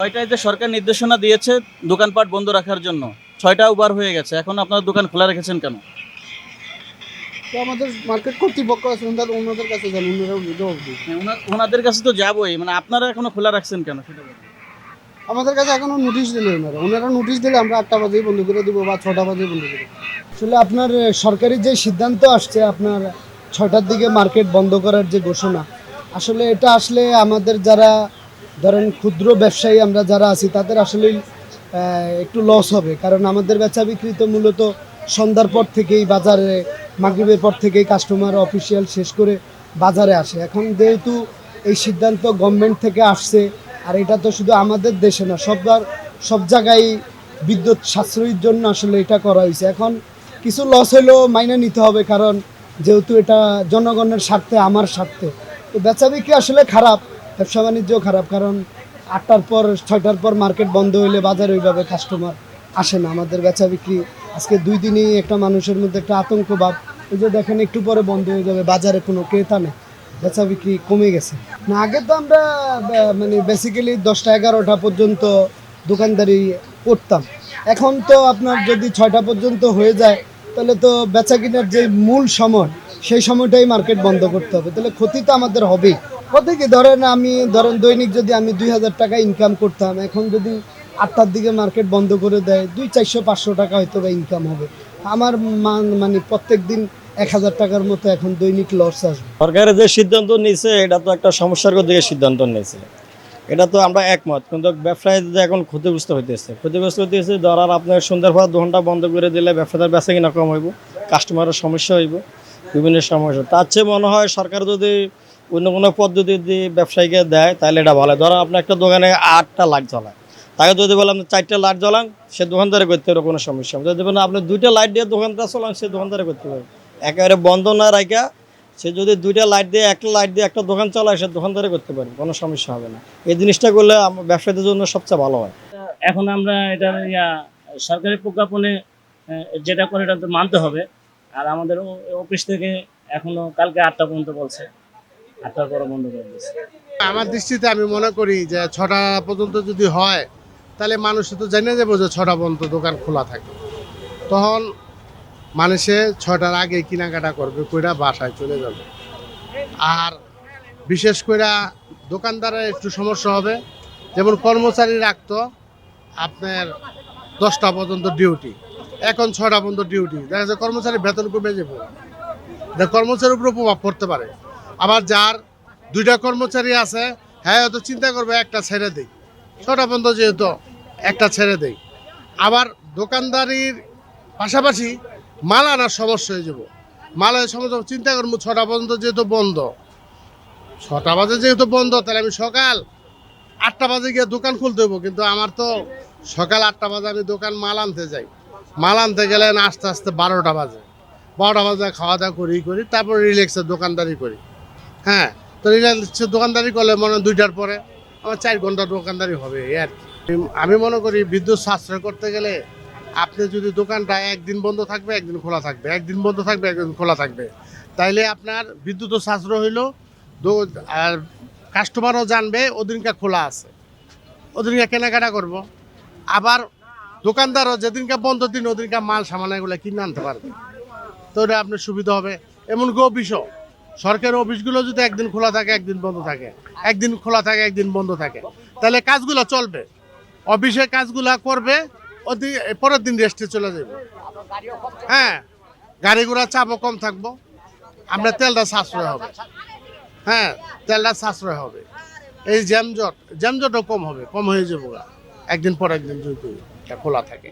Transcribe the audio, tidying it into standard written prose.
ছয়টায় যে সরকার নির্দেশনা দিয়েছে দোকানপাট বন্ধ রাখার জন্য, 6টা ওভার হয়ে গেছে, এখন আপনার দোকান খোলা রেখেছেন কেন? তো আমাদের মার্কেট কর্তৃপক্ষ আছে, ওনাদের কাছে যান, ওনারাও জবাব দিন। ওনাদের কাছে তো যাবোই, মানে আপনারা এখনো খোলা রাখছেন কেন সেটা বলুন। আমাদের কাছে এখনো নোটিশ দিলে ওনারা নোটিশ দিলে আমরা 8টা বাজেই বন্ধ করে দিব বা 6টা বাজেই বন্ধ করে দেবো। আসলে আপনার সরকারি যে সিদ্ধান্ত আসছে আপনার 6টার দিকে মার্কেট বন্ধ করার যে ঘোষণা, আসলে এটা আসলে আমাদের যারা ধরেন ক্ষুদ্র ব্যবসায়ী আমরা যারা আছি তাদের আসলেই একটু লস হবে, কারণ আমাদের বেচা বিক্রি তো মূলত সন্ধ্যার পর থেকেই বাজারে, মাগরিবের পর থেকেই কাস্টমার অফিসিয়াল শেষ করে বাজারে আসে। এখন যেহেতু এই সিদ্ধান্ত গভর্নমেন্ট থেকে আসছে, আর এটা তো শুধু আমাদের দেশে না, সব জায়গায় বিদ্যুৎ সাশ্রয়ীর জন্য আসলে এটা করা হয়েছে। এখন কিছু লস হলেও মাইনে নিতে হবে, কারণ যেহেতু এটা জনগণের স্বার্থে, আমার স্বার্থে। তো বেচা বিক্রি আসলে খারাপ, ব্যবসা বাণিজ্যও খারাপ, কারণ 8টার পর 6টার পর মার্কেট বন্ধ হইলে বাজারে ওইভাবে কাস্টমার আসে না। আমাদের বেচা বিক্রি আজকে 2 দিনই একটা মানুষের মধ্যে একটা আতঙ্ক ভাব, ওই যে দেখেন একটু পরে বন্ধ হয়ে যাবে, বাজারে কোনো ক্রেতা নেই, বেচা বিক্রি কমে গেছে। না, আগে তো আমরা মানে বেসিক্যালি 10টা 11টা পর্যন্ত দোকানদারি করতাম। এখন তো আপনার যদি 6টা পর্যন্ত হয়ে যায় তাহলে তো বেচা কেনার যে মূল সময়, সেই সময়টাই মার্কেট বন্ধ করতে হবে, তাহলে ক্ষতি তো আমাদের হবেই। ক্ষতি কি, ধরেন দৈনিক যদি আমি 2000 টাকা ইনকাম করতাম, এখন যদি 8টার দিকে মার্কেট বন্ধ করে দেয় 200-400-500 টাকা হয়তো বা ইনকাম হবে আমার। মানে প্রত্যেক দিন 1000 টাকার মতো এখন দৈনিক লস আসবে। সরকারের যে সিদ্ধান্ত নিয়েছে এটা তো একটা সমস্যার দিকে সিদ্ধান্ত নিয়েছে, এটা তো আমরা একমত। কিন্তু ব্যবসায়ীদের এখন ক্ষতিগ্রস্ত হইতেছে ধরার আপনার সন্ধ্যার পর 2 ঘন্টা বন্ধ করে দিলে ব্যবসাদার বেচা কিনা কম হইব, কাস্টমারের সমস্যা হইব, বিভিন্ন সমস্যা। তার চেয়ে মনে হয় সরকার যদি অন্য কোনো পদ্ধতি দিয়ে ব্যবসায়ীকে দেয় তাহলে এটা ভালো। ধরো আপনার একটা দোকানে 8টা লাইট জ্বলায়, তাকে যদি বলে আপনি 4টা লাইট জ্বলান, সে দোকানদারি করতে পারবে, কোনো সমস্যা হবে। যদি বলেন আপনি 2টা লাইট দিয়ে দোকানটা চালান, সে দোকানদারি করতে পারবে। একেবারে বন্ধ না রাখা সে যদি 2টা লাইট দিয়ে একটা লাইট দিয়ে একটা দোকান চালায়, সে দোকানদারি করতে পারবে, কোনো সমস্যা হবে না। এই জিনিসটা করলে ব্যবসায়ীদের জন্য সবচেয়ে ভালো হয়। এখন আমরা এটা সরকারি প্রজ্ঞাপনে যেটা করে এটা তো মানতে হবে। আর আমাদের অফিস থেকে এখনো কালকে 8টা পর্যন্ত বলছে, 8টার পরে বন্ধ করে দিচ্ছে। আমার দৃষ্টিতে আমি মনে করি যে 6টা পর্যন্ত যদি হয় তাহলে মানুষ তো জেনে যাবো যে 6টা পর্যন্ত দোকান খোলা থাকে, তখন মানুষে 6টার আগে কেনাকাটা করবে, কইরা বাসায় চলে যাবে। আর বিশেষ করে দোকানদারের একটু সমস্যা হবে, যেমন কর্মচারী রাখতো আপনার 10টা পর্যন্ত ডিউটি, এখন 6টা পর্যন্ত ডিউটি, দেখা যাচ্ছে কর্মচারীর বেতন কমে যাবে, কর্মচারীর উপরে প্রভাব পড়তে পারে। আবার যার 2টা কর্মচারী আছে, হ্যাঁ হয়তো চিন্তা করবে একটা ছেড়ে দেই, 6টা পর্যন্ত যেহেতু একটা ছেড়ে দেই। আবার দোকানদারির পাশাপাশি মাল আনার সমস্যা হয়ে যাব, মালের সমস্যা চিন্তা করবো 6টা পর্যন্ত যেহেতু বন্ধ, 6টা বাজে যেহেতু বন্ধ, তাহলে আমি সকাল 8টা বাজে গিয়ে দোকান খুলতে হইব। কিন্তু আমার তো সকাল 8টা বাজে আমি দোকান মাল আনতে যাই, মাল আনতে গেলে আস্তে আস্তে 12টা বাজে, 12টা বাজে খাওয়া দাওয়া করি, তারপর রিল্যাক্সে দোকানদারি করি। হ্যাঁ, তো রিল্যাক্সে দোকানদারি করলে মনে হয় 2টার পরে আমার 4 ঘন্টা দোকানদারি হবে এই আর কি। আমি মনে করি বিদ্যুৎ সাশ্রয় করতে গেলে আপনি যদি দোকানটা একদিন বন্ধ থাকবে একদিন খোলা থাকবে, একদিন বন্ধ থাকবে একদিন খোলা থাকবে, তাইলে আপনার বিদ্যুৎও সাশ্রয় হইলো, আর কাস্টমারও জানবে ওদিনকে খোলা আছে, ওদিনকে কেনাকাটা করব। আবার দোকানদারও যেদিনকে বন্ধ দিন ওদিনকে মাল সামান এগুলো কিনে আনতে পারবে, তো এটা আপনার সুবিধা হবে। এমনকি অফিসও, সরকারি অফিসগুলো যদি একদিন খোলা থাকে একদিন বন্ধ থাকে, একদিন খোলা থাকে একদিন বন্ধ থাকে, তাহলে কাজগুলো চলবে, অফিসে কাজগুলো করবে, পরের দিন রেস্টে চলে যাবে। হ্যাঁ, গাড়ি ঘোড়া চাপও কম থাকবো, আমরা তেলটা সাশ্রয় হবে। হ্যাঁ, তেলটা সাশ্রয় হবে, এই জ্যামজটও কম হবে, কম হয়ে যাবো একদিন পর একদিন যদি খোলা থাকে।